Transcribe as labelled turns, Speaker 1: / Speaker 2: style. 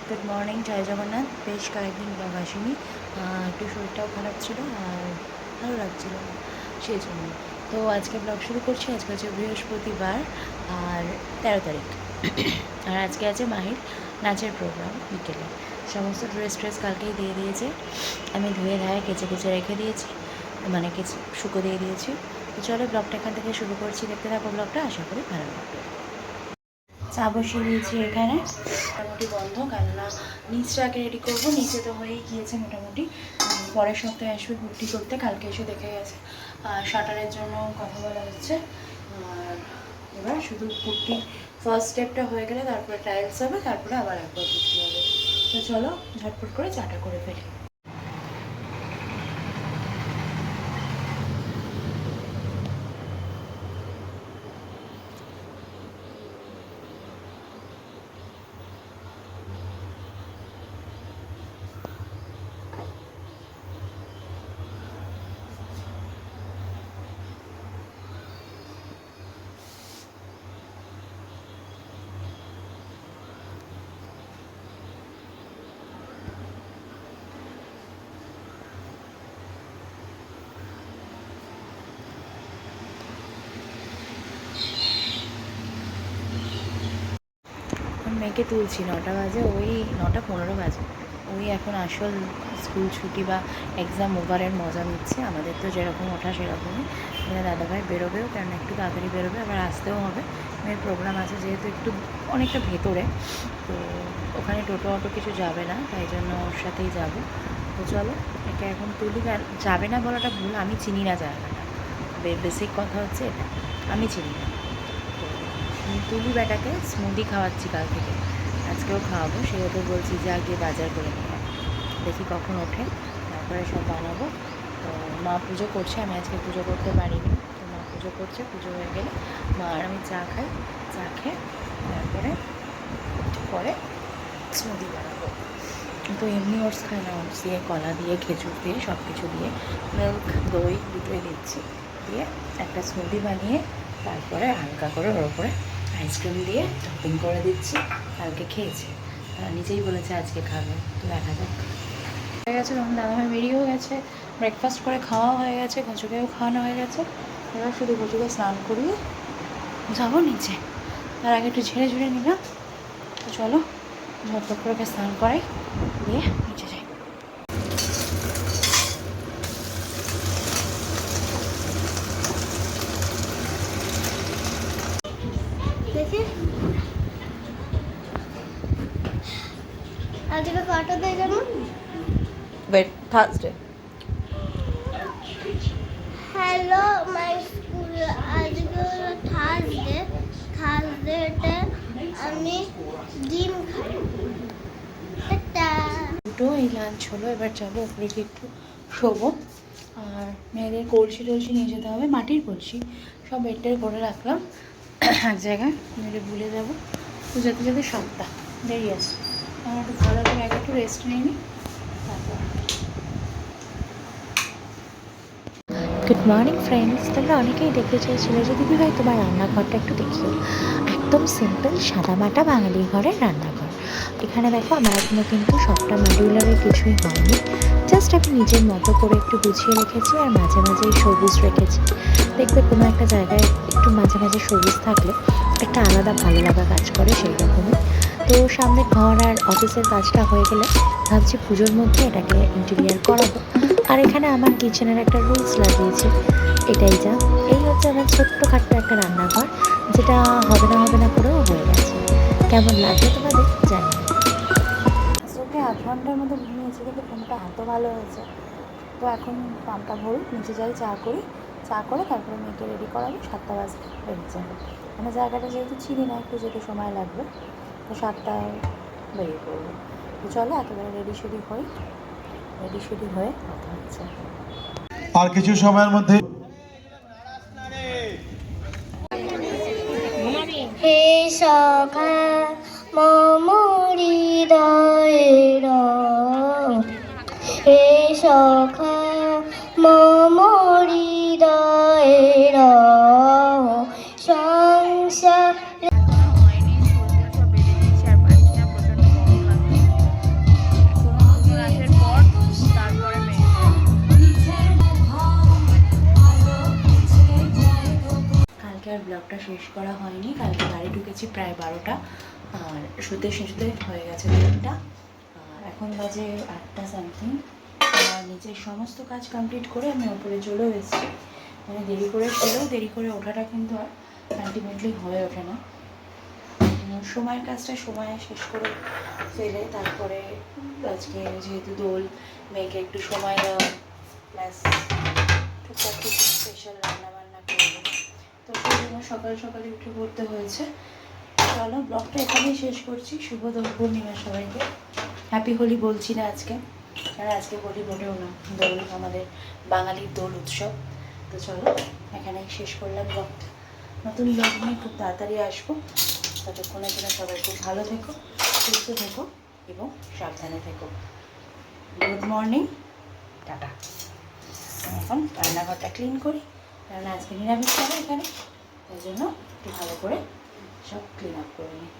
Speaker 1: Good morning, জয় জগন্নাথ। বেশ কয়েকদিন blog আসেনি, একটু শরীরটাও খারাপ ছিল আর ভালো লাগছিল না, সেই জন্য। তো আজকে ব্লগ শুরু করছি। আজকে হচ্ছে বৃহস্পতিবার আর 13 তারিখ। আর আজকে আছে মাহির নাচের প্রোগ্রাম বিকেলে। সমস্ত ড্রেস কালকেই দিয়ে দিয়েছে, আমি ধুয়ে ধায়ে কেচে রেখে দিয়েছি, মানে কেচে শুকো দিয়ে দিয়েছি। তো চলো ব্লগটা এখান থেকে শুরু করছি, দেখতে থাকো ব্লগটা, আশা করি ভালো লাগবে। চা বসিয়ে দিয়েছি এখানে, মোটামুটি বন্ধ, কেননা নিচটাকে রেডি করবো। নিচে তো হয়েই গিয়েছে মোটামুটি, পরের সপ্তাহে আসবে ভর্তি করতে, কালকে এসে দেখে গেছে। আর শাটারের জন্য কথা বলা হচ্ছে। আর এবার শুধু পুট্টি ফার্স্ট স্টেপটা হয়ে গেলে তারপরে টাইলস হবে, তারপরে আবার একবার পুট্টি হবে। তো চলো ঝটপট করে চাটা করে ফেলি। মেয়েকে তুলছি, 9টা বাজে, ওই 9:15 বাজে। ওই এখন আসল স্কুল ছুটি বা এক্সাম ওভারের মজা নিচ্ছে। আমাদের তো যেরকম ওঠা সেরকমই। মানে দাদাভাই বেরোবেও, কারণ একটু তাড়াতাড়ি বেরোবে, আবার আসতেও হবে। মেয়ের প্রোগ্রাম আছে যেহেতু একটু অনেকটা ভেতরে, তো ওখানে টোটো অটো কিছু যাবে না, তাই জন্য ওর সাথেই যাব। তো চলো একে এখন তুলি। যাবে না বলাটা ভুল, আমি চিনি না জায়গাটা, বেসিক কথা হচ্ছে এটা, আমি চিনি না। তুলি বেটাকে স্মুদি খাওয়াচ্ছি কাল থেকে, আজকেও খাওয়াবো। সেহেতু বলছি যে আগে বাজার করে নিয়ে দেখি কখন ওঠে, তারপরে সব বানাবো। তো মা পুজো করছে, আমি আজকে পুজো করতে পারিনি। তো মা পুজো করছে, পুজো হয়ে গেলে মা আর আমি চা খাই, চা খেয়ে তারপরে পরে স্মুদি বানাবো। তো এমনি ওটস খায় না, ওটস দিয়ে, কলা দিয়ে, খেজুর দিয়ে, সব কিছু দিয়ে, মিল্ক দই দুটোই দিচ্ছি, দিয়ে একটা স্মুদি বানিয়ে তারপরে হালকা করে ওর ওপরে আইসক্রিম দিয়ে টপিং করে দিচ্ছি। কালকে খেয়েছে, নিজেই বলেছে আজকে খাবে, তো দেখা যাক। হয়ে গেছে, তখন দাদাভাই বেরিয়েও গেছে, ব্রেকফাস্ট করে খাওয়া হয়ে গেছে, ঘচুকেও খাওয়ানো হয়ে গেছে। এবার শুধু ঘচুকে স্নান করিয়ে যাবো নিচে। তার আগে একটু ঝেড়ে ঝুড়ে নিলাম। তো চলো ঝটপট করে স্নান করাই, দিয়ে নিচে যাই।
Speaker 2: দেখি আজকে কটা দিয়ে যেমন
Speaker 1: থার্সডে।
Speaker 2: হ্যালো মাই স্কুল, আজকে হলো থার্সডেতে আমি ডিম খাই।
Speaker 1: দুটো এই লাঞ্চ হলো, এবার যাবো ওপরে গিয়ে একটু শোবো। আর মেয়েদের কলসি টলসি নিয়ে যেতে হবে, মাটির কলসি, সব বেডটাই করে রাখলাম এক জায়গায়, মেয়েদের ভুলে যাবো। তো যেতে যেতে 7টা দেরি আছে, আমার একটু ভালো করে আগে একটু রেস্ট নিয়ে নিই তারপর। গুড মর্নিং ফ্রেন্ডস, তোমরা অনেকেই দেখতে চেয়েছিলে যে দিদিভাই তোমার রান্নাঘরটা একটু দেখিও। একদম সিম্পল সাদামাটা বাঙালি ঘরের রান্নাঘর। এখানে দেখো আমার এখনও কিন্তু সবটা মডিউলারের কিছুই হয়নি, জাস্ট আমি নিজের মতো করে একটু গুছিয়ে রেখেছি, আর মাঝে মাঝে সবুজ রেখেছি। দেখবে কোনো একটা জায়গায় একটু মাঝে মাঝে সবুজ থাকলে একটা আলাদা ভালো লাগা কাজ করে, সেই রকমই। তো সামনে ঘর আর অফিসের কাজটা হয়ে গেলে ভাবছি পুজোর মধ্যে এটাকে ইন্টেরিয়ার করাবো। আর এখানে আমার কিচেনের একটা রুলস লাগিয়েছি, এটাই যা। এই হচ্ছে আমার ছোট্টখাট্ট একটা রান্নাঘর, যেটা হবে না করেও হয়ে গেছে। কেমন লাগবে তোমাদের জানি না। আসলে 8 ঘন্টার মতো ঘুমিয়েছি, কিন্তু ঘুমটা এত ভালো হয়েছে। তো এখন পাম্পটা ভরুক, নিচে যাই, চা করি, চা করে তারপরে মেয়েকে রেডি করাবো। 7টা বাজে বেরিয়ে যাবে। মানে জায়গাটা যেহেতু চিনি না, একটু যেতে সময় লাগবে, তো 7টায় বেরিয়ে পড়বো। তো চলো একেবারে রেডি হয়ে কথা হচ্ছে।
Speaker 3: আর কিছু সময়ের মধ্যে
Speaker 2: হে সখা মমরি হৃদয়ের, হে সখা মমরি হৃদয়ের সংসার।
Speaker 1: শেষ করা হয়নি, কালকে বাড়ি ঢুকেছি প্রায় 12টা, আর শুতে শুতে হয়ে গেছে 3টা, আর এখন বাজে 8টা সামথিং। আর নিজের সমস্ত কাজ কমপ্লিট করে আমি ওপরে চলেও এসেছি। মানে দেরি করে শুলেও দেরি করে ওঠাটা কিন্তু আর আলটিমেটলি হয়ে ওঠে না। সময়ের কাজটা সময়ে শেষ করে ফেলে তারপরে আজকে যেহেতু দোল, মেয়েকে একটু সময় দেওয়া, প্লাস টুকটাক কিছু স্পেশাল রান্নাবান্না করবো, তো সেই জন্য সকাল সকালে উঠে পড়তে হয়েছে। চলো ব্লগটা এখানেই শেষ করছি। শুভ দোল পূর্ণিমা সবাইকে। হ্যাপি হোলি বলছি না আজকে, কারণ আজকে হোলি মোটেও না, দোল আমাদের বাঙালির দোল উৎসব। তো চলো এখানেই শেষ করলাম ব্লগটা। নতুন ব্লগ নিয়ে খুব তাড়াতাড়ি আসবো। ততক্ষণের জন্য সবাই খুব ভালো থেকো, সুস্থ থেকো এবং সাবধানে থেকো। Good morning, tata. এখন রান্নাঘরটা ক্লিন করি, কারণ আজকে নিরামিষ খাবো এখানে, তাই জন্য একটু ভালো করে সব ক্লিন আপ করে নিই।